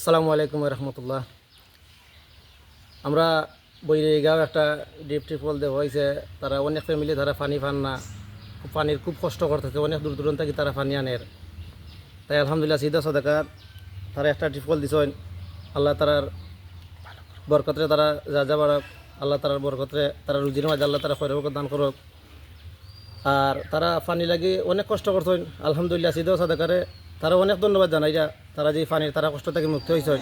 আসসালামু আলাইকুম রহমতুল্লাহ। আমরা বৈরাগাঁও একটা ডিপ টিউবওয়েল দেওয়া হয়েছে। তারা অনেক ফ্যামিলি তারা পানি পান না, পানির খুব কষ্ট করতেছে, অনেক দূর দূরান্ত থেকে তারা পানি আনের। তাই আলহামদুলিল্লাহ সিধা সদাকার তারা একটা টিউবওয়েল দিছেন। আল্লাহ তারার বরকতরে তারা যা যা বাড়াক, আল্লাহ তারার বরকতরে তারা রুজির মাঝে আল্লাহ তারা খৈর বরকত দান করুক। আর তারা পানি লাগি অনেক কষ্ট করছেন। আলহামদুলিল্লাহ সিধা সদাকারে তারা অনেক ধন্যবাদ জানাই যা তারা যে পানির তারা কষ্ট থেকে মুক্ত হয়েছেন।